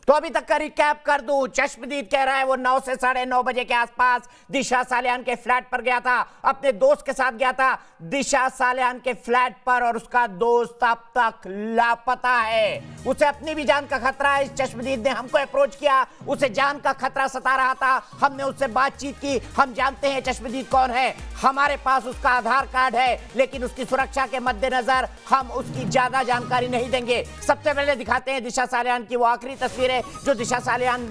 तो अभी तक का रिकैप कर दूं। चश्मदीद कह रहा है वो 9 से 9:30 बजे के आसपास दिशा सालियान के फ्लैट पर गया था, अपने दोस्त के साथ गया था दिशा सालियान के फ्लैट पर, और उसका दोस्त अब तक लापता है। उसे अपनी भी जान का खतरा है। इस चश्मदीद ने हमको अप्रोच किया, उसे जान का खतरा सता रहा था, हमने उससे बातचीत की। हम जानते हैं चश्मदीद कौन है, हमारे पास उसका आधार कार्ड है, लेकिन उसकी सुरक्षा के मद्देनजर हम उसकी ज्यादा जानकारी नहीं देंगे। सबसे पहले दिखाते हैं दिशा सालियान की वो आखिरी तस्वीरें जो दिशा सालियान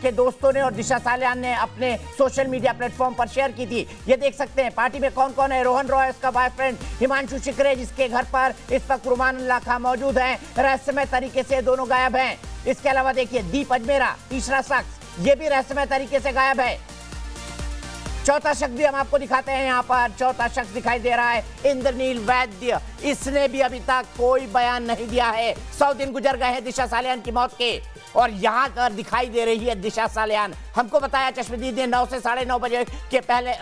के दोस्तों ने और दिशा सालियान ने अपने सोशल मीडिया प्लेटफॉर्म पर शेयर की थी। ये देख सकते हैं पार्टी में कौन कौन है। रोहन रॉय, उसका बॉयफ्रेंड हिमांशु शिकरे, जिसके घर पर इस वक्त रुमानुल्लाह खां मौजूद हैं, रहस्यमय तरीके से दोनों गायब हैं। इसके अलावा देखिए दीप अजमेरा, तीसरा शख्स, ये भी रहस्यमय तरीके से गायब है। चौथा शख्स भी हम आपको दिखाते हैं, यहाँ पर चौथा शख्स दिखाई दे रहा है इंद्रनील वैद्य। इसने भी अभी तक कोई बयान नहीं दिया है। 100 दिन गुजर गए हैं दिशा सालियान की मौत के, और यहाँ पर दिखाई दे रही है दिशा सालियान। हमको बताया चश्मदीद ने 9 से 9:30 बजे के पहले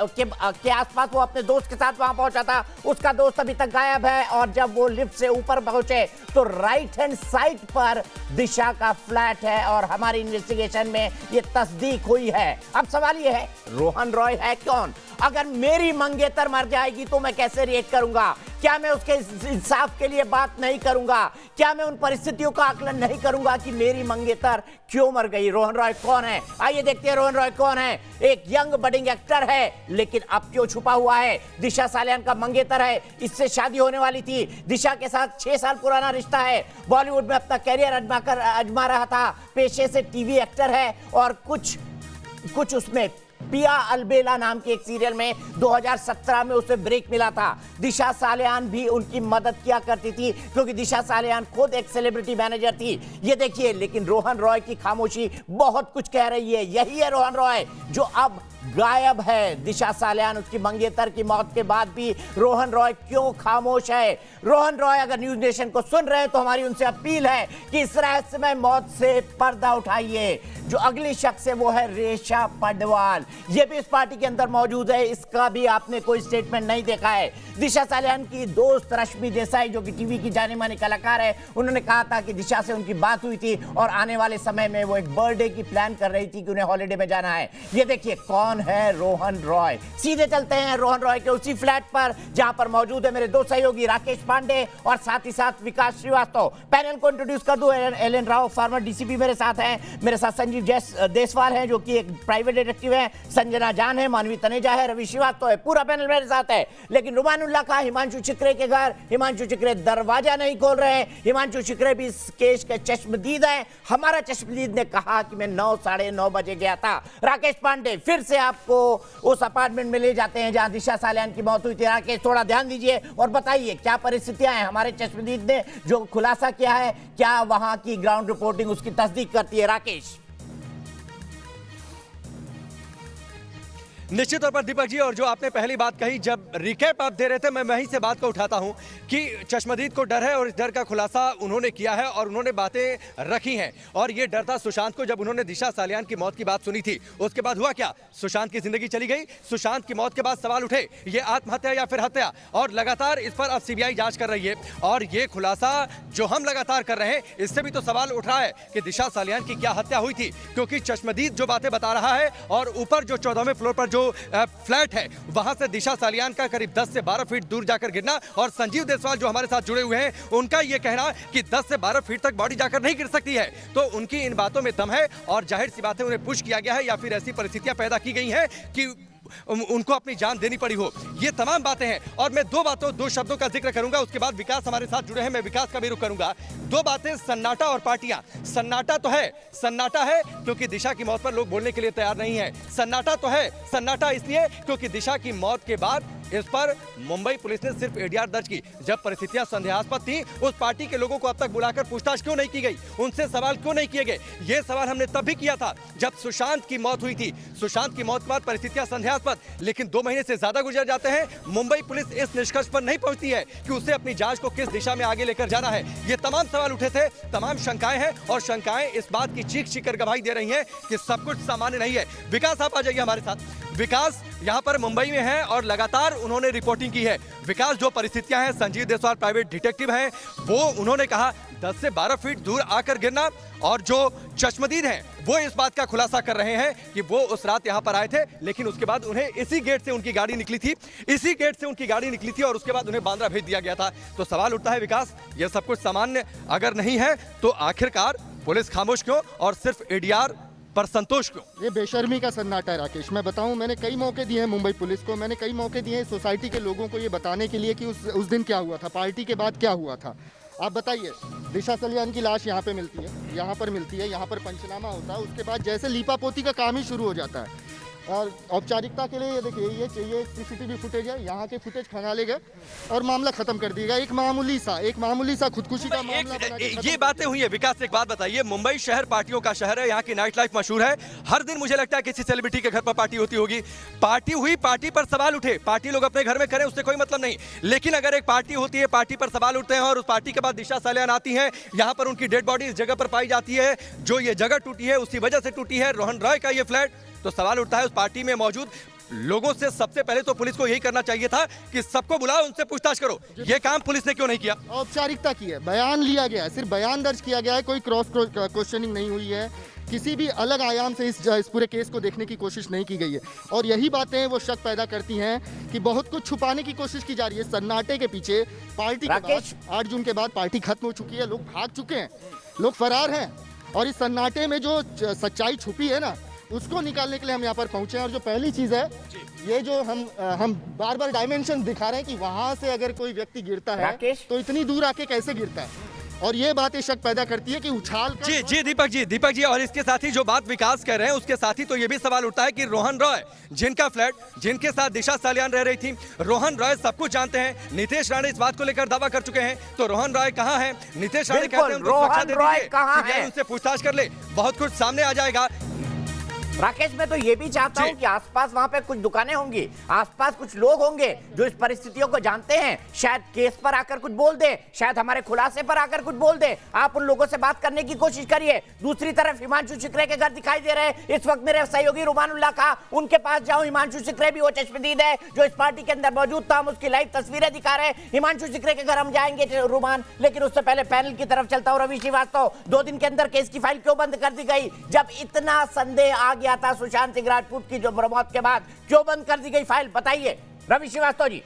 के आसपास वो अपने दोस्त के साथ वहां पहुंचा था। उसका दोस्त अभी तक गायब है, और जब वो लिफ्ट से ऊपर पहुंचे तो राइट हैंड साइड पर दिशा का फ्लैट है, और हमारी इन्वेस्टिगेशन में ये तस्दीक हुई है। अब सवाल ये है, रोहन रॉय है कौन? अगर मेरी मंगेतर मर जाएगी तो मैं कैसे रिएक्ट करूंगा? क्या मैं उसके इंसाफ के लिए बात नहीं करूंगा? क्या मैं उन परिस्थितियों का आकलन नहीं करूंगा कि मेरी मंगेतर क्यों मर गई? रोहन रॉय कौन है? आइए देखते हैं रोहन रॉय कौन है। एक यंग बडिंग एक्टर है, लेकिन अब क्यों छुपा हुआ है? दिशा सालियान का मंगेतर है, इससे शादी होने वाली थी। दिशा के साथ 6 साल पुराना रिश्ता है। बॉलीवुड में अपना कैरियर आजमा रहा था। पेशे से टीवी एक्टर है, और कुछ उसमें पिया अलबेला नाम के एक सीरियल में 2017 में उसे ब्रेक मिला था। दिशा सालियान भी उनकी मदद किया करती थी, क्योंकि दिशा सालियान खुद एक सेलिब्रिटी मैनेजर थी। ये देखिए, लेकिन रोहन रॉय की खामोशी बहुत कुछ कह रही है। यही है रोहन रॉय जो अब गायब है। दिशा सालियान, उसकी मंगेतर की मौत के बाद भी रोहन रॉय क्यों खामोश है? रोहन रॉय अगर न्यूज नेशन को सुन रहे हैं तो हमारी उनसे अपील है कि इस रहस्यमय मौत से पर्दा उठाइए। जो अगली शख्स है वो है रेशा पडवाल, ये भी इस पार्टी के अंदर मौजूद है। इसका भी आपने कोई स्टेटमेंट नहीं देखा है। दिशा सालियान की दोस्त रश्मि देसाई, जो कि टीवी की जानी मानी कलाकार है, उन्होंने कहा था कि दिशा से उनकी बात हुई थी, और आने वाले समय में वो एक बर्थडे की प्लान कर रही थी कि उन्हें हॉलिडे में जाना है। ये देखिए कौन है रोहन रॉय। सीधे चलते हैं रोहन रॉय के उसी फ्लैट पर जहां पर मौजूद है मेरे दो सहयोगी राकेश पांडे और साथ ही साथ विकास श्रीवास्तव। पैनल को इंट्रोड्यूस कर दूं। एलन राव, फॉर्मर डीसीपी मेरे साथ हैं। मेरे साथ संजीव देसवाल हैं, जो कि एक प्राइवेट डिटेक्टिव है। संजना जान है, मानवी तनेजा है, रवि श्रीवास्तव है। पूरा पैनल मेरे साथ है। लेकिन रुमानुल्लाह खां हिमांशु शिकरे के घर, हिमांशु शिकरे दरवाजा नहीं खोल रहे हैं। हिमांशु शिकरे भी इस केस के चश्मदीद है। हमारा चश्मदीद ने कहा कि मैं 9 साढ़े 9 बजे गया था। राकेश पांडे, फिर से आपको उस अपार्टमेंट में ले जाते हैं जहां दिशा सालियान की मौत हुई थी। राकेश, थोड़ा ध्यान दीजिए और बताइए क्या परिस्थितियां हैं। हमारे चश्मदीद ने जो खुलासा किया है, क्या वहां की ग्राउंड रिपोर्टिंग उसकी तस्दीक करती है? राकेश। निश्चित तौर पर दीपक जी, और जो आपने पहली बात कही, जब रिकैप आप दे रहे थे, मैं वहीं से बात को उठाता हूं कि चश्मदीद को डर है, और इस डर का खुलासा उन्होंने किया है और उन्होंने बातें रखी हैं। और ये डर था सुशांत को। जब उन्होंने दिशा सालियान की मौत की बात सुनी थी, उसके बाद हुआ क्या? सुशांत की जिंदगी चली गई। सुशांत की मौत के बाद सवाल उठे, ये आत्महत्या या फिर हत्या, और लगातार इस पर अब सीबीआई जांच कर रही है। और ये खुलासा जो हम लगातार कर रहे हैं, इससे भी तो सवाल उठ रहा है कि दिशा सालियान की क्या हत्या हुई थी, क्योंकि चश्मदीद जो बातें बता रहा है, और ऊपर जो 14वें फ्लोर पर जो फ्लैट है, वहां से दिशा सालियान का करीब 10 से 12 फीट दूर जाकर गिरना, और संजीव देसवाल जो हमारे साथ जुड़े हुए हैं, उनका यह कहना कि 10 से 12 फीट तक बॉडी जाकर नहीं गिर सकती है। तो उनकी इन बातों में दम है, और जाहिर सी बात है उन्हें पुश किया गया है, या फिर ऐसी परिस्थितियां पैदा की गई हैं कि उनको अपनी जान देनी पड़ी हो। ये तमाम बातें हैं, और मैं दो शब्दों का जिक्र करूंगा, उसके बाद विकास हमारे साथ जुड़े हैं, मैं विकास का भी रुख करूंगा। दो बातें, सन्नाटा और पार्टियां। सन्नाटा है क्योंकि दिशा की मौत पर लोग बोलने के लिए तैयार नहीं है। सन्नाटा इसलिए क्योंकि दिशा की मौत के बाद इस पर मुंबई पुलिस ने सिर्फ एडीआर दर्ज की। जब परिस्थितियां संदेहास्पद थी, उस पार्टी के लोगों को अब तक बुलाकर पूछताछ क्यों नहीं की गई, उनसे सवाल क्यों नहीं किए गए? ये सवाल हमने तब भी किया था जब सुशांत की मौत हुई थी। सुशांत की मौत के बाद परिस्थितियां संदेहास्पद, लेकिन 2 महीने से ज्यादा गुजर जाते हैं, मुंबई पुलिस इस निष्कर्ष पर नहीं पहुंचती है कि उसे अपनी जांच को किस दिशा में आगे लेकर जाना है। ये तमाम सवाल उठे थे, तमाम शंकाएं हैं, और शंकाएं इस बात की चीख कर गवाही दे रही हैं कि सब कुछ सामान्य नहीं है। विकास, आप आ जाइए हमारे साथ। विकास यहाँ पर मुंबई में है और लगातार उन्होंने रिपोर्टिंग की है। विकास, जो परिस्थितियां हैं, संजीव देसवाल प्राइवेट डिटेक्टिव हैं, वो उन्होंने कहा 10 से 12 फीट दूर आकर गिरना। और जो चश्मदीद हैं वो इस बात का खुलासा कर रहे हैं कि वो उस रात यहां पर आए थे, लेकिन उसके बाद उन्हें इसी गेट से उनकी गाड़ी निकली थी और उसके बाद उन्हें बांद्रा भेज दिया गया था। तो सवाल उठता है विकास, ये सब कुछ सामान्य अगर नहीं है तो आखिरकार पुलिस खामोश क्यों और सिर्फ एडीआर पर संतोष क्यों? ये बेशर्मी का सन्नाटा है राकेश। मैं बताऊं, मैंने कई मौके दिए हैं मुंबई पुलिस को, मैंने कई मौके दिए हैं सोसाइटी के लोगों को ये बताने के लिए कि उस दिन क्या हुआ था, पार्टी के बाद क्या हुआ था। आप बताइए, दिशा सलियान की लाश यहाँ पे मिलती है, यहाँ पर मिलती है, यहाँ पर पंचनामा होता है, उसके बाद जैसे लीपापोती का काम ही शुरू हो जाता है। और औपचारिकता के लिए ये देखिए, ये चाहिए सीसीटीवी फुटेज है, यहाँ के फुटेज खंगाले गए और मामला खत्म कर दिया। एक मामूली सा खुदकुशी का मामला बना के ये बातें हुई है। विकास, एक बात बताइए, मुंबई शहर पार्टियों का शहर है, यहाँ की नाइट लाइफ मशहूर है। हर दिन मुझे लगता है किसी सेलिब्रिटी के घर पर पार्टी होती होगी। पार्टी हुई, पार्टी पर सवाल उठे, पार्टी लोग अपने घर में करें उससे कोई मतलब नहीं, लेकिन अगर एक पार्टी होती है, पार्टी पर सवाल उठते हैं और उस पार्टी के बाद दिशा सालियान आती है, यहाँ पर उनकी डेड बॉडी इस जगह पर पाई जाती है, जो ये जगह टूटी है उसी वजह से टूटी है, रोहन रॉय का ये फ्लैट। तो सवाल उठता है उस पार्टी में मौजूद लोगों से सबसे पहले तो पुलिस को यही करना चाहिए था कि सबको बुलाओ, उनसे पूछताछ करो। ये काम पुलिस ने क्यों नहीं किया? औपचारिकता की है, बयान लिया गया है, सिर्फ बयान दर्ज किया गया है, कोई क्रॉस क्वेश्चनिंग नहीं हुई है, किसी भी अलग आयाम से इस पूरे केस को देखने की कोशिश नहीं की गई है। और यही बातें वो शक पैदा करती हैं कि बहुत कुछ छुपाने की कोशिश की जा रही है सन्नाटे के पीछे। पार्टी के बाद 8 जून के बाद पार्टी खत्म हो चुकी है, लोग भाग चुके हैं, लोग फरार हैं, और इस सन्नाटे में जो सच्चाई छुपी है ना, उसको निकालने के लिए हम यहाँ पर पहुंचे हैं। और जो पहली चीज़ है, ये जो हम बार बार डायमेंशन दिखा रहे हैं कि वहां से अगर कोई व्यक्ति गिरता है तो इतनी दूर आके कैसे गिरता है, और ये बात शक पैदा करती है कि उछाल कर। जी दीपक जी, और इसके साथ ही जो बात विकास कह रहे हैं उसके साथ ही तो ये भी सवाल उठता है कि रोहन रॉय जिनका फ्लैट, जिनके साथ दिशा सालियान रह रही थी, रोहन रॉय सब कुछ जानते हैं। नितेश राणे इस बात को लेकर दावा कर चुके हैं, तो रोहन रॉय कहाँ है? नितेश राणे कहते हैं उनसे पूछताछ कर ले, बहुत कुछ सामने आ जाएगा। राकेश, मैं तो ये भी चाहता हूं कि आसपास वहां पे कुछ दुकानें होंगी, आसपास कुछ लोग होंगे जो इस परिस्थितियों को जानते हैं, शायद केस पर आकर कुछ बोल दे, शायद हमारे खुलासे पर आकर कुछ बोल दे। आप उन लोगों से बात करने की कोशिश करिए। दूसरी तरफ हिमांशु शिकरे के घर दिखाई दे रहे हैं इस वक्त मेरे सहयोगी रुमानुल्लाह का, उनके पास जाऊं। हिमांशु शिकरे भी वो चश्मदीद है जो इस पार्टी के अंदर मौजूद था, हम उसकी लाइव तस्वीरें दिखा रहे हैं। हिमांशु शिकरे के घर हम जाएंगे रुमान, लेकिन उससे पहले पैनल की तरफ चलता हूं। रवि श्रीवास्तव, 2 दिन के अंदर केस की फाइल क्यों बंद कर दी गई? जब इतना संदेह आ गया था सुशांत सिंह राजपूत की जो मौत के बाद, क्यों बंद कर दी गई फाइल? बताइए रवि श्रीवास्तव जी।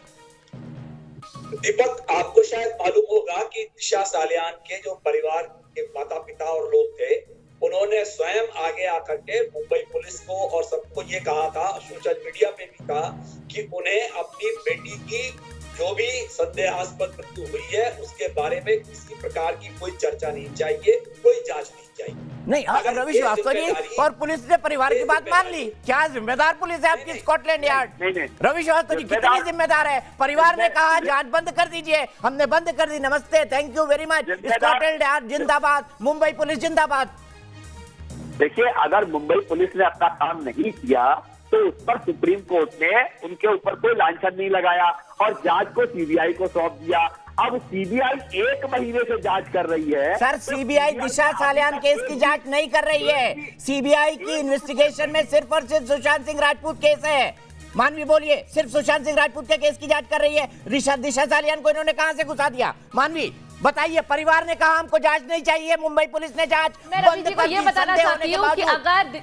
दीपक, आपको शायद मालूम होगा कि दिशा सालियान के जो परिवार के माता पिता और लोग थे, उन्होंने स्वयं आगे आकर के मुंबई पुलिस को और सबको ये कहा था, सोशल मीडिया पे भी कहा कि उन्हें अपनी बेटी की जो भी संदेहास्पद मृत्यु हुई है उसके बारे में किसी प्रकार की कोई चर्चा नहीं चाहिए, कोई जांच नहीं चाहिए। नहीं, रवि श्रीवास्तव जी, और पुलिस ने परिवार की बात मान ली। क्या जिम्मेदार पुलिस है आपकी स्कॉटलैंड यार्ड? रवि श्रीवास्तव जी, कितनी जिम्मेदार है? परिवार ने कहा जांच बंद कर दीजिए, हमने बंद कर दी। नमस्ते, thank you very much. Scotland yard जिंदाबाद, मुंबई पुलिस जिंदाबाद। देखिए, अगर मुंबई पुलिस ने अपना काम नहीं किया तो उस पर सुप्रीम कोर्ट ने उनके ऊपर कोई लांछन नहीं लगाया और जांच को सीबीआई को सौंप दिया। अब सीबीआई 1 महीने से जांच कर रही है। सर, सीबीआई दिशा सालियान केस की जांच नहीं कर रही है। सीबीआई की इन्वेस्टिगेशन में सिर्फ और सिर्फ सुशांत सिंह राजपूत केस है। मानवी बोलिए, सिर्फ सुशांत सिंह राजपूत के केस की जांच कर रही है। दिशा सालियान को इन्होंने कहां से घुसा दिया? मानवी बताइए, परिवार ने कहा हमको जांच नहीं चाहिए, मुंबई पुलिस ने जांच बंद कर दी। ये बताना चाहती हूँ कि अगर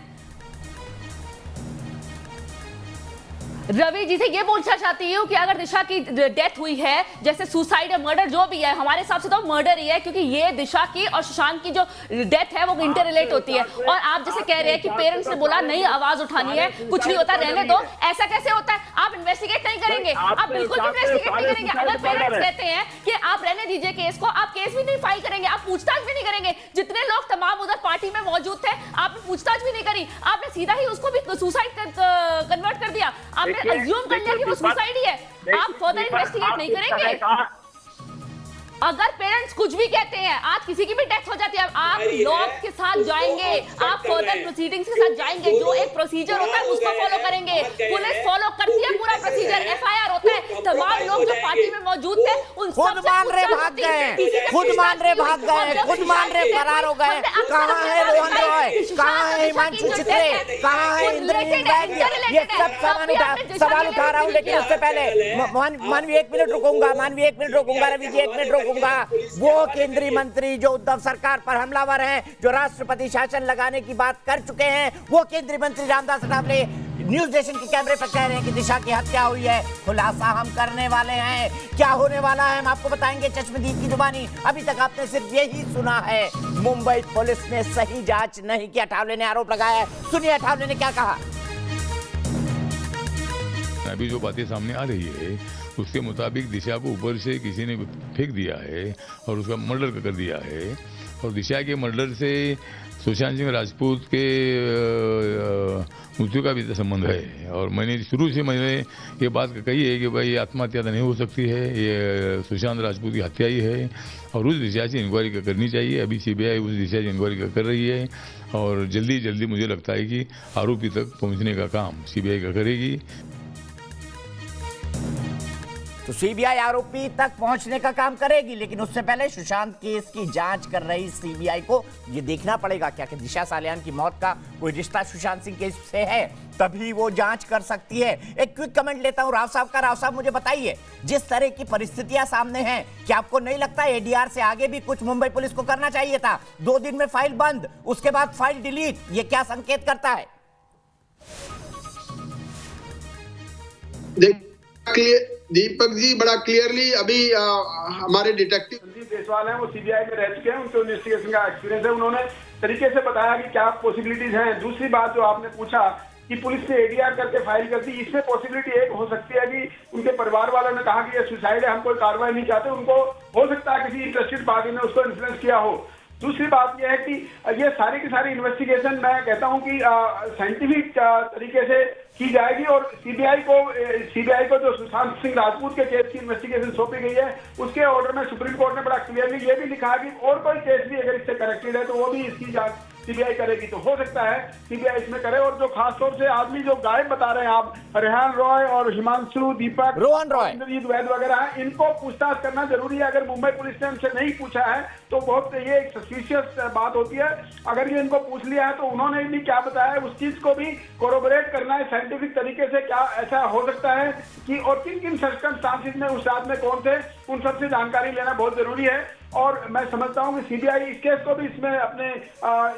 रवि जी से ये पूछना चाहती हूँ कि अगर दिशा की डेथ हुई है, जैसे सुसाइड या मर्डर जो भी है, हमारे हिसाब से तो मर्डर ही है, क्योंकि ये दिशा की और सुशांत की जो डेथ है वो इंटर रिलेट होती है। और आप जैसे कह रहे हैं कि पेरेंट्स ने बोला नहीं आवाज उठानी है, कुछ नहीं होता, रहने दो, ऐसा कैसे होता है? आप इन्वेस्टिगेट नहीं करेंगे, आप बिल्कुल भी इन्वेस्टिगेट नहीं करेंगे। अगर पेरेंट्स कहते हैं कि आप रहने दीजिए केस को, आप केस भी नहीं फाइल करेंगे, आप पूछताछ भी नहीं करेंगे। जितने लोग तमाम उधर पार्टी में मौजूद थे, आपने पूछताछ भी नहीं करी, आपने सीधा ही उसको भी सुसाइड कन्वर्ट कर दिया, आपने अज्यूम कर लिया कि वो सुसाइड ही है। आप फर्दर इन्वेस्टिगेट नहीं करेंगे? अगर पेरेंट्स कुछ भी कहते हैं, आज किसी की भी डेथ हो जाती है, आप लॉ के साथ जाएंगे, आप फर्दर प्रोसीडिंग्स के साथ जाएंगे, जो एक प्रोसीजर होता है उसको फॉलो करेंगे। पुलिस फॉलो करती है पूरा प्रोसीजर, एफआईआर होता है, तमाम लोग जो पार्टी में मौजूद थे उन खुद मान रहे भाग गए, खुद मान रहे भाग गए, खुद मान रहे फरार हो गए। कहाँ है रोहन रॉय? कहाँ है हिमांशु शिकरे? कहाँ है इंद्रनील बैंडिया? ये सब सवाल उठा रहा हूँ, लेकिन उससे पहले मानवी 1 मिनट रुकूंगा, मानवी 1 मिनट रुकूंगा, रवि जी 1 मिनट रुकूंगा। देखूंगा वो केंद्रीय मंत्री जो उद्धव सरकार पर हमलावर हैं, जो राष्ट्रपति शासन लगाने की बात कर चुके हैं, वो केंद्रीय मंत्री रामदास अठावले न्यूज नेशन के कैमरे पर कह रहे हैं कि दिशा की हत्या हुई है। खुलासा हम करने वाले हैं, क्या होने वाला है हम आपको बताएंगे चश्मदीद की जुबानी। अभी तक आपने सिर्फ यही सुना है, मुंबई पुलिस ने सही जांच नहीं की, अठावले ने आरोप लगाया है। सुनिए अठावले ने क्या कहा। अभी जो बातें सामने आ रही है उसके मुताबिक दिशा को ऊपर से किसी ने फेंक दिया है और उसका मर्डर कर दिया है, और दिशा के मर्डर से सुशांत सिंह राजपूत के मृत्यु का भी संबंध है। और मैंने शुरू से ये बात कही है कि भाई आत्महत्या तो नहीं हो सकती है, ये सुशांत राजपूत की हत्या ही है और उस दिशा से इंक्वायरी करनी चाहिए। अभी सीबीआई उस दिशा से इंक्वायरी कर रही है और जल्दी मुझे लगता है कि आरोपी तक पहुंचने का काम सीबीआई का करेगी। तो सीबीआई आरोपी तक पहुंचने का काम करेगी, लेकिन उससे पहले सुशांत केस की जांच कर रही सीबीआई को ये देखना पड़ेगा क्या कि दिशा सालियान की मौत का कोई रिश्ता सुशांत सिंह केस से है, तभी वो जांच कर सकती है। एक क्विक कमेंट लेता हूं राव साहब का। राव साहब मुझे बताइए, जिस तरह की परिस्थितियां सामने हैं, क्या आपको नहीं लगता एडीआर से आगे भी कुछ मुंबई पुलिस को करना चाहिए था? 2 दिन में फाइल बंद, उसके बाद फाइल डिलीट, ये क्या संकेत करता है? दीपक जी बड़ा क्लियरली अभी हमारे डिटेक्टिव संदीप देसवाल हैं, वो सीबीआई में रह चुके हैं, उनको इन्वेस्टिगेशन का एक्सपीरियंस है, उन्होंने तरीके से बताया कि क्या पॉसिबिलिटीज हैं। दूसरी बात जो आपने पूछा कि पुलिस ने एडीआर करके फाइल कर दी, इसमें पॉसिबिलिटी एक हो सकती है कि उनके परिवार वालों ने कहा कि ये सुसाइड है, हम कोई कार्रवाई नहीं चाहते, उनको हो सकता है किसी इंटरेस्टेड पार्टी ने उसको इन्फ्लुएंस किया हो। दूसरी बात यह है कि ये सारी की सारी इन्वेस्टिगेशन मैं कहता हूं कि साइंटिफिक तरीके से की जाएगी और सीबीआई को जो सुशांत सिंह राजपूत के केस की इन्वेस्टिगेशन सौंपी गई है, उसके ऑर्डर में सुप्रीम कोर्ट ने बड़ा क्लियरली ये भी लिखा है कि और कोई केस भी अगर इससे कनेक्टेड है तो वो भी इसकी जांच सीबीआई करेगी। तो हो सकता है सीबीआई इसमें करे। और जो खास तौर से आदमी जो गायब बता रहे हैं आप, रेहान रॉय और हिमांशु, दीपक, रोहन रॉय, इंद्रजीत वैद वगैरह हैं, इनको पूछताछ करना जरूरी है। अगर मुंबई पुलिस ने उनसे नहीं पूछा है तो बहुत ये एक सस्पिशियस बात होती है। अगर ये इनको पूछ लिया है तो उन्होंने भी क्या बताया है, उस चीज को भी कोरोबोरेट करना है साइंटिफिक तरीके से, क्या ऐसा हो सकता है कि और किन किन सर्कमस्टांसेस में उस रात में कौन थे, उन सबसे जानकारी लेना बहुत जरूरी है। और मैं समझता हूं कि सीबीआई इस केस को भी इसमें अपने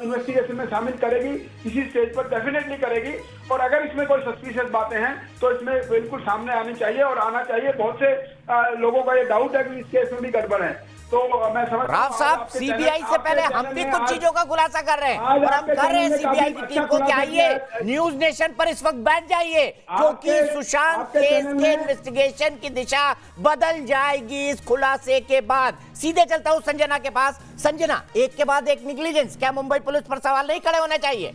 इन्वेस्टिगेशन में शामिल करेगी, किसी स्टेज पर डेफिनेटली करेगी। और अगर इसमें कोई सस्पिशियस बातें हैं तो इसमें बिल्कुल सामने आनी चाहिए और आना चाहिए। बहुत से लोगों का ये डाउट है कि इस केस में भी गड़बड़ है। तो मैं समझ राव साहब, सीबीआई से पहले हम भी कुछ चीजों का खुलासा कर रहे हैं और हम कर रहे हैं सीबीआई की टीम को कि आइए न्यूज नेशन पर इस वक्त बैठ जाइए, क्योंकि सुशांत केस के इन्वेस्टिगेशन की दिशा बदल जाएगी इस खुलासे के बाद। सीधे चलता हूं संजना के पास। संजना, एक के बाद एक निग्लिजेंस, क्या मुंबई पुलिस पर सवाल नहीं खड़े होने चाहिए?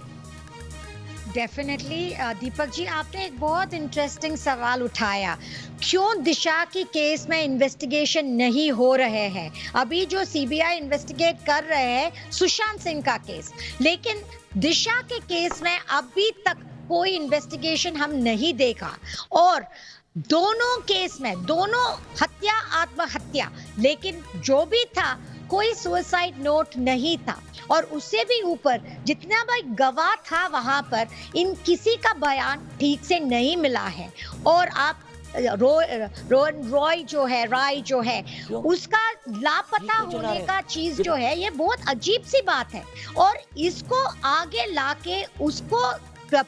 डेफिनेटली दीपक जी, आपने एक बहुत इंटरेस्टिंग सवाल उठाया, क्यों दिशा की केस में इन्वेस्टिगेशन नहीं हो रहे हैं। अभी जो सीबीआई इन्वेस्टिगेट कर रहे हैं सुशांत सिंह का केस, लेकिन दिशा के केस में अभी तक कोई इन्वेस्टिगेशन हम नहीं देखा। और दोनों केस में, दोनों हत्या आत्महत्या, लेकिन जो भी था कोई सुसाइड नोट नहीं था। और उससे भी ऊपर जितना भी गवाह था वहां पर, इन किसी का बयान ठीक से नहीं मिला है। और आप रोहन रॉय जो है, राय जो है, उसका लापता होने का चीज जो है, ये बहुत अजीब सी बात है। और इसको आगे लाके उसको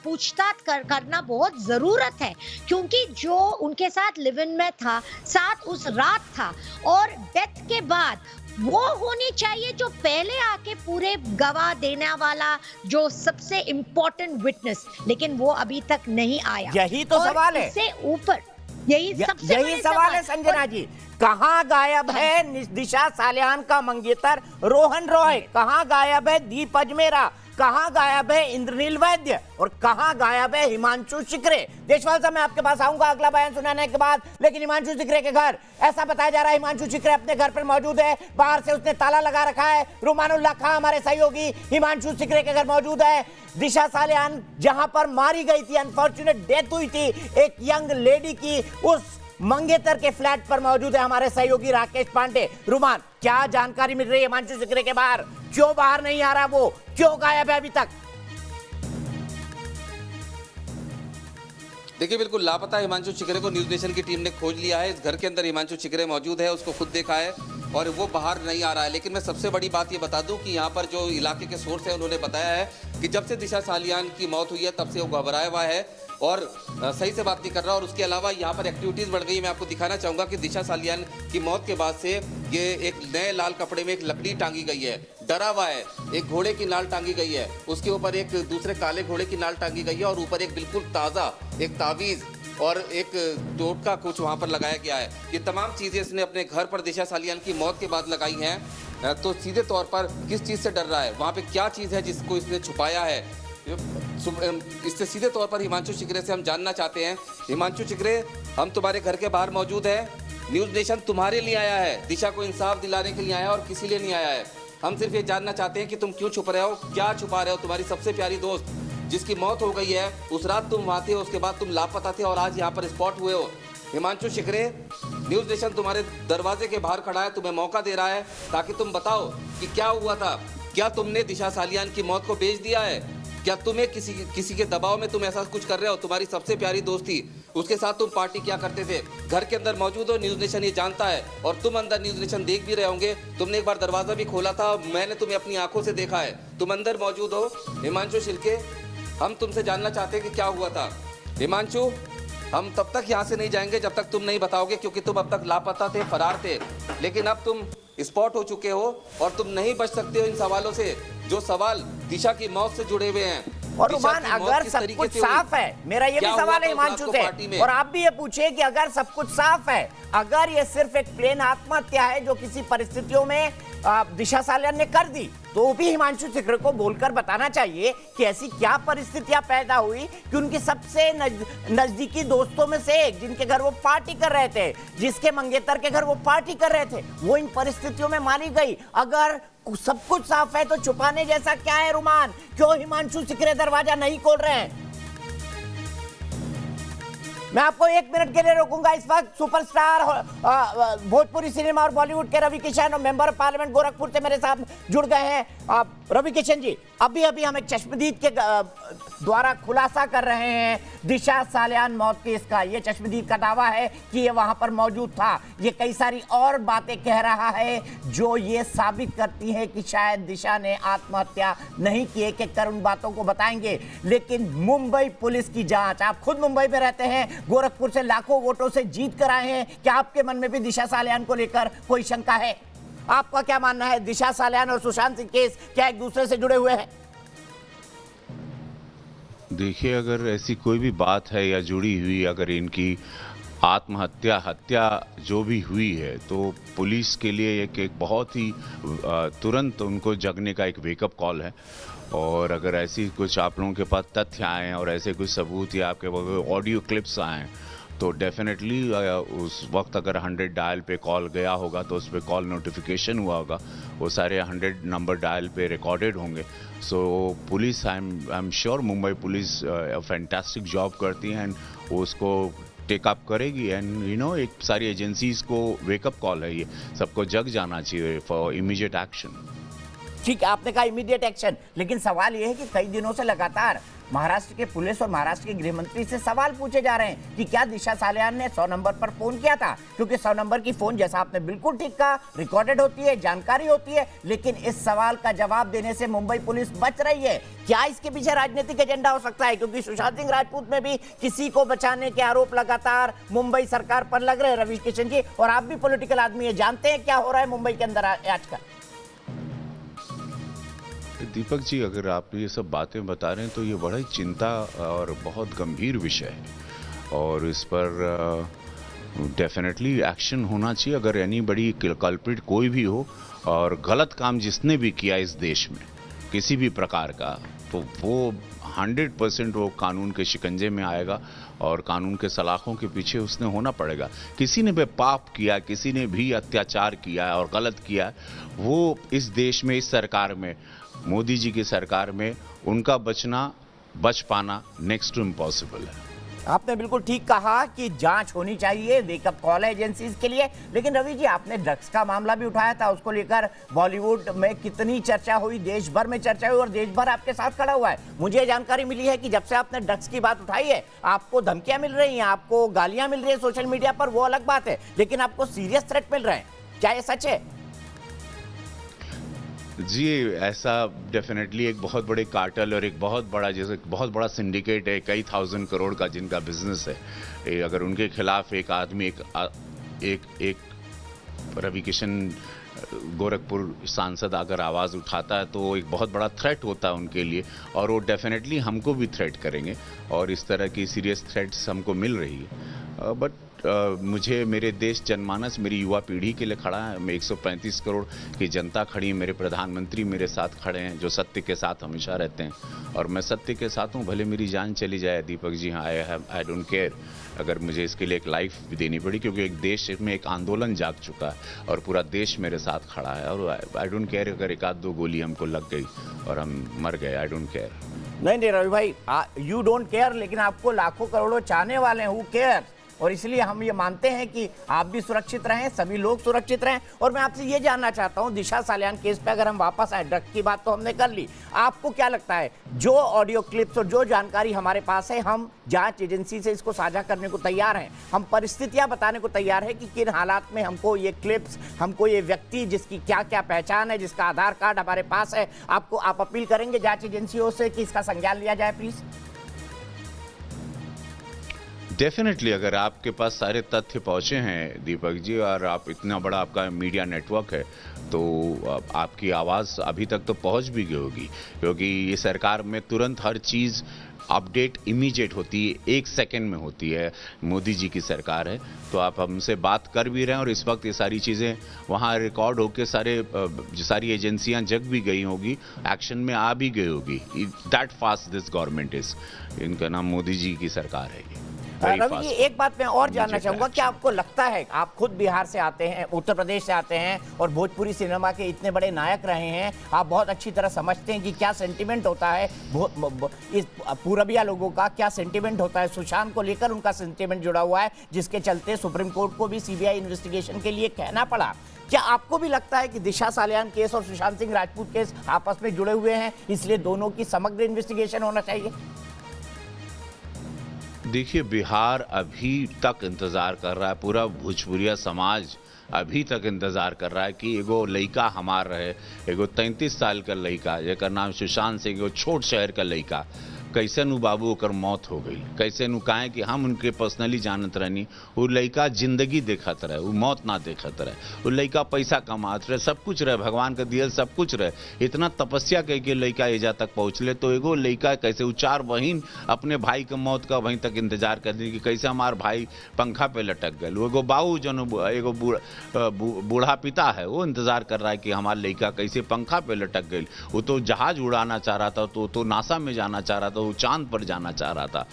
पूछताछ करना बहुत जरूरत है, क्योंकि जो उनके साथ लिव इन में था, साथ उस रात था, और डेथ के बाद वो होनी चाहिए जो पहले आके पूरे गवाह देने वाला, जो सबसे इम्पोर्टेंट विटनेस, लेकिन वो अभी तक नहीं आया। यही तो सवाल है, इससे ऊपर यही सवाल है संजना जी। कहां गायब है दिशा सालियान का मंगेतर रोहन रॉय? कहां गायब है दीप अजमेरा? कहां गायब है इंद्रनील वैद्य? और कहां गायब है हिमांशु शिकरे? देशवाल साहब, मैं आपके पास आऊंगा अगला बयान सुनाने के बाद, लेकिन हिमांशु शिकरे के घर, ऐसा बताया जा रहा है हिमांशु शिकरे अपने घर पर मौजूद है, बाहर से उसने ताला लगा रखा है। रुमानुल्लाह खां हमारे सहयोगी हिमांशु शिकरे के घर मौजूद है। दिशा सालियान जहां पर मारी गई थी, अनफॉर्चुनेट डेथ हुई थी एक यंग लेडी की, उस मंगेतर के फ्लैट पर मौजूद है हमारे सहयोगी राकेश पांडे। रुमान, क्या जानकारी मिल रही है हिमांशु शिकरे के बाहर? क्यों बाहर नहीं आ रहा वो? क्यों गायब है अभी तक? देखिए, बिल्कुल लापता हिमांशु शिकरे को न्यूज नेशन की टीम ने खोज लिया है। इस घर के अंदर हिमांशु शिकरे मौजूद है, उसको खुद देखा है और वो बाहर नहीं आ रहा है। लेकिन मैं सबसे बड़ी बात ये बता दूं कि यहाँ पर जो इलाके के सोर्स है उन्होंने बताया है कि जब से दिशा सालियान की मौत हुई है तब से वो घबराया हुआ है और सही से बात नहीं कर रहा। और उसके अलावा यहाँ पर एक्टिविटीज़ बढ़ गई। मैं आपको दिखाना चाहूँगा कि दिशा सालियान की मौत के बाद से ये एक नए लाल कपड़े में एक लकड़ी टांगी गई है, डरा हुआ है, एक घोड़े की नाल टांगी गई है, उसके ऊपर एक दूसरे काले घोड़े की नाल टांगी गई है और ऊपर एक बिल्कुल ताज़ा एक तावीज़ और एक टोटका कुछ वहाँ पर लगाया गया है। ये तमाम चीज़ें इसने अपने घर पर दिशा सालियान की मौत के बाद लगाई हैं। तो सीधे तौर पर किस चीज़ से डर रहा है, वहाँ पे क्या चीज़ है जिसको इसने छुपाया है, इससे सीधे तौर पर हिमांशु शिकरे से हम जानना चाहते हैं। हिमांशु शिकरे, हम तुम्हारे घर के बाहर मौजूद हैं। न्यूज़ नेशन तुम्हारे लिए आया है, दिशा को इंसाफ दिलाने के लिए आया है और किसी लिए नहीं आया है। हम सिर्फ ये जानना चाहते हैं कि तुम क्यों छुप रहे हो, क्या छुपा रहे हो। तुम्हारी सबसे प्यारी दोस्त जिसकी मौत हो गई है, उस रात तुम वहाँ थे, उसके बाद तुम लापता थे और आज यहाँ पर स्पॉट हुए हो। हिमांशु शिकरे, न्यूज़ नेशन तुम्हारे दरवाजे के बाहर खड़ा है, तुम्हें मौका दे रहा है ताकि तुम बताओ कि क्या हुआ था। क्या तुमने दिशा सालियान की मौत को बेच दिया है? क्या तुम्हें किसी के दबाव में तुम ऐसा कुछ कर रहे हो? तुम्हारी सबसे प्यारी दोस्त थी, उसके साथ तुम पार्टी क्या करते थे? घर के अंदर मौजूद हो, न्यूज़ नेशन ये जानता है और तुम अंदर न्यूज़ नेशन देख भी रहे होंगे। तुमने एक बार दरवाजा भी खोला था, मैंने तुम्हें अपनी आंखों से देखा है, तुम अंदर मौजूद हो। हिमांशु शिकरे, हम तुमसे जानना चाहते हैं कि क्या हुआ था। हिमांशु, हम तब तक यहाँ से नहीं जाएंगे जब तक तुम नहीं बताओगे, क्योंकि तुम अब तक लापता थे, फरार थे, लेकिन अब तुम स्पॉट हो चुके हो और तुम नहीं बच सकते हो इन सवालों से जो सवाल दिशा की मौत से जुड़े हुए हैं। और रुमान, अगर सब कुछ साफ है, मेरा ये भी सवाल है हिमांशु से, और आप भी ये पूछे कि अगर सब कुछ साफ है, अगर ये सिर्फ एक प्लेन आत्महत्या है जो किसी परिस्थितियों में दिशा सालियान ने कर दी, तो भी हिमांशु शिकरे को बोलकर बताना चाहिए कि ऐसी क्या परिस्थितियां पैदा हुई कि उनके सबसे नजदीकी दोस्तों में से एक, जिनके घर वो पार्टी कर रहे थे, जिसके मंगेतर के घर वो पार्टी कर रहे थे, वो इन परिस्थितियों में मारी गई। अगर सब कुछ साफ है तो छुपाने जैसा क्या है रुमान? क्यों हिमांशु शिकरे दरवाजा नहीं खोल रहे हैं? मैं आपको 1 मिनट के लिए रोकूंगा। इस वक्त सुपरस्टार भोजपुरी सिनेमा और बॉलीवुड के रवि किशन और मेंबर ऑफ पार्लियामेंट गोरखपुर से मेरे साथ जुड़ गए हैं। रवि किशन जी, अभी हम एक चश्मदीद के द्वारा खुलासा कर रहे हैं दिशा सालियान मौत केस का। ये चश्मदीद का दावा है कि ये वहां पर मौजूद था। ये कई सारी और बातें कह रहा है जो ये साबित करती है कि शायद दिशा ने आत्महत्या नहीं की। एक कर उन बातों को बताएंगे, लेकिन मुंबई पुलिस की जांच, आप खुद मुंबई में रहते हैं, गोरखपुर से लाखों वोटों से जीत कर आए हैं, क्या आपके मन में भी दिशा सालियान को लेकर कोई शंका है? आपका क्या मानना है? दिशा सालियान और सुशांत सिंह केस क्या एक दूसरे से जुड़े हुए हैं? देखिए, अगर ऐसी कोई भी बात है या जुड़ी हुई, अगर इनकी आत्महत्या हत्या जो भी हुई है, तो पुलिस के लिए एक बहुत ही तुरंत उनको जगने का एक वेकअप कॉल है। और अगर ऐसी कुछ आप लोगों के पास तथ्य आए और ऐसे कुछ सबूत या आपके ऑडियो क्लिप्स आए, तो डेफिनेटली उस वक्त अगर 100 डायल पे कॉल गया होगा तो उस पर कॉल नोटिफिकेशन हुआ होगा, वो सारे 100 नंबर डायल पे रिकॉर्डेड होंगे। So police, I am sure Mumbai police fantastic job करती है एंड वो उसको टेकअप करेगी। एंड एक सारी एजेंसीज को वेकअप कॉल है, ये सबको जग जाना चाहिए फॉर इमीडिएट एक्शन। ठीक है, आपने कहा इमीडिएट एक्शन, लेकिन सवाल यह है कि कई दिनों से लगातार महाराष्ट्र के पुलिस और महाराष्ट्र के गृह मंत्री से सवाल पूछे जा रहे हैं कि क्या दिशा सालियान ने 100 नंबर पर फोन किया था, क्योंकि 100 नंबर की फोन, जैसा आपने बिल्कुल ठीक कहा, रिकॉर्डेड होती है, जानकारी होती है, लेकिन इस सवाल का जवाब देने से मुंबई पुलिस बच रही है। क्या इसके पीछे राजनीतिक एजेंडा हो सकता है? क्योंकि सुशांत सिंह राजपूत में भी किसी को बचाने के आरोप लगातार मुंबई सरकार पर लग रहे हैं रवि किशन जी, और आप भी पॉलिटिकल आदमी है, जानते हैं क्या हो रहा है मुंबई के अंदर आजकल। दीपक जी, अगर आप ये सब बातें बता रहे हैं तो ये बड़ा ही चिंता और बहुत गंभीर विषय है और इस पर डेफिनेटली एक्शन होना चाहिए। अगर एनी बड़ी कल्प्रिट कोई भी हो और गलत काम जिसने भी किया इस देश में किसी भी प्रकार का, तो वो 100% वो कानून के शिकंजे में आएगा और कानून के सलाखों के पीछे उसने होना पड़ेगा। किसी ने भी पाप किया, किसी ने भी अत्याचार किया और गलत किया, वो इस देश में, इस सरकार में, मोदी जी की सरकार में उनका बच पाना नेक्स्ट टू इम्पॉसिबल है। आपने बिल्कुल ठीक कहा कि जांच होनी चाहिए, वेकअप कॉल है एजेंसीज के लिए। लेकिन रवि जी, आपने ड्रग्स का मामला भी उठाया था, उसको लेकर बॉलीवुड में कितनी चर्चा हुई, देश भर में चर्चा हुई और देश भर आपके साथ खड़ा हुआ है। मुझे जानकारी मिली है कि जब से आपने ड्रग्स की बात उठाई है, आपको धमकियां मिल रही हैं, आपको गालियां मिल रही है सोशल मीडिया पर, वो अलग बात है, लेकिन आपको सीरियस थ्रेट मिल रहे हैं, क्या ये सच है? जी, ऐसा डेफिनेटली एक बहुत बड़े कार्टेल और एक बहुत बड़ा, जैसे बहुत बड़ा सिंडिकेट है, कई 1000 करोड़ का जिनका बिजनेस है, अगर उनके खिलाफ एक आदमी एक रवि किशन गोरखपुर सांसद अगर आवाज़ उठाता है तो एक बहुत बड़ा थ्रेट होता है उनके लिए, और वो डेफिनेटली हमको भी थ्रेट करेंगे, और इस तरह की सीरियस थ्रेट्स हमको मिल रही है। बट मुझे मेरे देश जनमानस, मेरी युवा पीढ़ी के लिए खड़ा है। मैं 135 करोड़ की जनता खड़ी है, मेरे प्रधानमंत्री मेरे साथ खड़े हैं जो सत्य के साथ हमेशा रहते हैं, और मैं सत्य के साथ हूँ, भले मेरी जान चली जाए दीपक जी, हाँ, आई डोंट केयर, अगर मुझे इसके लिए एक लाइफ भी देनी पड़ी, क्योंकि एक देश में एक आंदोलन जाग चुका है और पूरा देश मेरे साथ खड़ा है, और आई डोंट केयर अगर एक आध दो गोली हमको लग गई और हम मर गए, आई डोंट केयर। नहीं रवि भाई, यू डोंट केयर, लेकिन आपको लाखों करोड़ों चाहने वाले हैं, हु केयर, और इसलिए हम ये मानते हैं कि आप भी सुरक्षित रहें, सभी लोग सुरक्षित रहें। और मैं आपसे ये जानना चाहता हूं, दिशा सालियान केस पे अगर हम वापस आए, ड्रग की बात तो हमने कर ली, आपको क्या लगता है, जो ऑडियो क्लिप्स और जो जानकारी हमारे पास है, हम जांच एजेंसी से इसको साझा करने को तैयार हैं, हम परिस्थितियां बताने को तैयार है कि किन हालात में हमको ये क्लिप्स, हमको ये व्यक्ति जिसकी क्या क्या पहचान है, जिसका आधार कार्ड हमारे पास है, आप अपील करेंगे जांच एजेंसियों से कि इसका संज्ञान लिया जाए प्लीज? डेफिनेटली, अगर आपके पास सारे तथ्य पहुंचे हैं दीपक जी, और आप इतना बड़ा आपका मीडिया नेटवर्क है, तो आपकी आवाज़ अभी तक तो पहुंच भी गई होगी, क्योंकि ये सरकार में तुरंत हर चीज़ अपडेट इमीडिएट होती है, 1 सेकंड में होती है। मोदी जी की सरकार है, तो आप हमसे बात कर भी रहे हैं, और इस वक्त ये सारी चीज़ें वहाँ रिकॉर्ड होकर सारी एजेंसियाँ जग भी गई होगी, एक्शन में आ भी गई होगी। That fast this government is, इनका नाम मोदी जी की सरकार है ये। रवि जी, एक बात मैं और जानना चाहूंगा, क्या आपको लगता है, आप खुद बिहार से आते हैं, उत्तर प्रदेश से आते हैं, और भोजपुरी सिनेमा के इतने बड़े नायक रहे हैं, आप बहुत अच्छी तरह समझते हैं कि क्या सेंटिमेंट होता है इस पूरबिया लोगों का, क्या सेंटिमेंट होता है सुशांत को लेकर, उनका सेंटिमेंट जुड़ा हुआ है, जिसके चलते सुप्रीम कोर्ट को भी सीबीआई इन्वेस्टिगेशन के लिए कहना पड़ा। क्या आपको भी लगता है कि दिशा सालियान केस और सुशांत सिंह राजपूत केस आपस में जुड़े हुए हैं, इसलिए दोनों की समग्र इन्वेस्टिगेशन होना चाहिए? देखिए, बिहार अभी तक इंतजार कर रहा है, पूरा भोजपुरिया समाज अभी तक इंतजार कर रहा है कि एगो लड़का हमार रहे, एगो 33 साल का लड़का जेकर नाम सुशांत सिंह, एगो छोट शहर का लड़का, कैसे नु बाबू ओकर मौत हो गई, कैसे नु काहे कि हम उनके पर्सनली जानत रहनी, वो लड़का जिंदगी देखत रहे, वो मौत ना देखत रहे, वो लड़का पैसा कमात रहे, सब कुछ रहे, भगवान का दियल सब कुछ रहे, इतना तपस्या करके लड़का एजा तक पहुँचले, तो एगो लड़का कैसे, वो 4 बहिन अपने भाई के मौत का वहीं तक इंतजार कर दी कि कैसे हमार भाई पंखा पे लटक गए, एगो बाबू जो एगो बूढ़ा पिता है, वो इंतजार कर रहा है कि हमारा लड़का कैसे पंखा पे लटक गई, वो तो जहाज उड़ाना चाह रहा था, तो नासा में जाना चाह रहा था, वो चांद पर जाना चाह रहा था,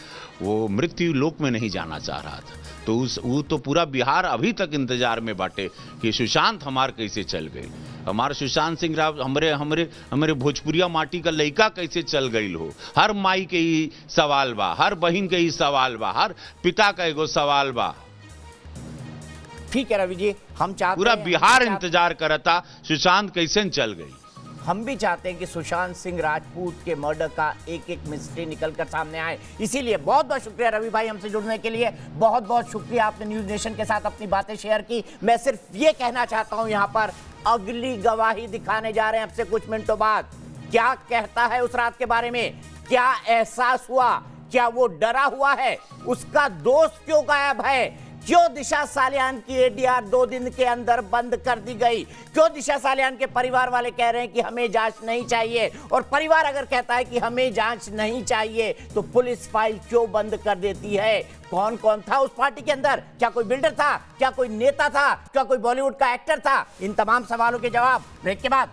वो मृत्यु लोक में नहीं जाना चाह रहा था, तो वो तो पूरा बिहार अभी तक इंतजार में बाटे कि सुशांत हमार कैसे चल गई, हमारे सुशांत सिंह राव हमरे भोजपुरिया माटी का लड़का कैसे चल गई हो। हर माई के ही सवाल बा, हर बहन के ही सवाल बा, हर पिता का एगो सवाल बा। ठीक है रवि जी, हम चाहते पूरा बिहार इंतजार करता सुशांत कैसे चल गई। हम भी चाहते हैं कि सुशांत सिंह राजपूत के मर्डर का एक एक मिस्ट्री निकलकर सामने आए। इसीलिए बहुत बहुत शुक्रिया रवि भाई हमसे जुड़ने के लिए, बहुत बहुत शुक्रिया, आपने न्यूज नेशन के साथ अपनी बातें शेयर की। मैं सिर्फ ये कहना चाहता हूं, यहाँ पर अगली गवाही दिखाने जा रहे हैं आपसे कुछ मिनटों बाद। क्या कहता है उस रात के बारे में, क्या एहसास हुआ, क्या वो डरा हुआ है, उसका दोस्त क्यों गायब है, क्यों दिशा सालियान की एडीआर 2 दिन के अंदर बंद कर दी गई, क्यों दिशा सालियान के परिवार वाले कह रहे हैं कि हमें जांच नहीं चाहिए, और परिवार अगर कहता है कि हमें जांच नहीं चाहिए तो पुलिस फाइल क्यों बंद कर देती है, कौन कौन था उस पार्टी के अंदर, क्या कोई बिल्डर था, क्या कोई नेता था, क्या कोई बॉलीवुड का एक्टर था, इन तमाम सवालों के जवाब ब्रेक के बाद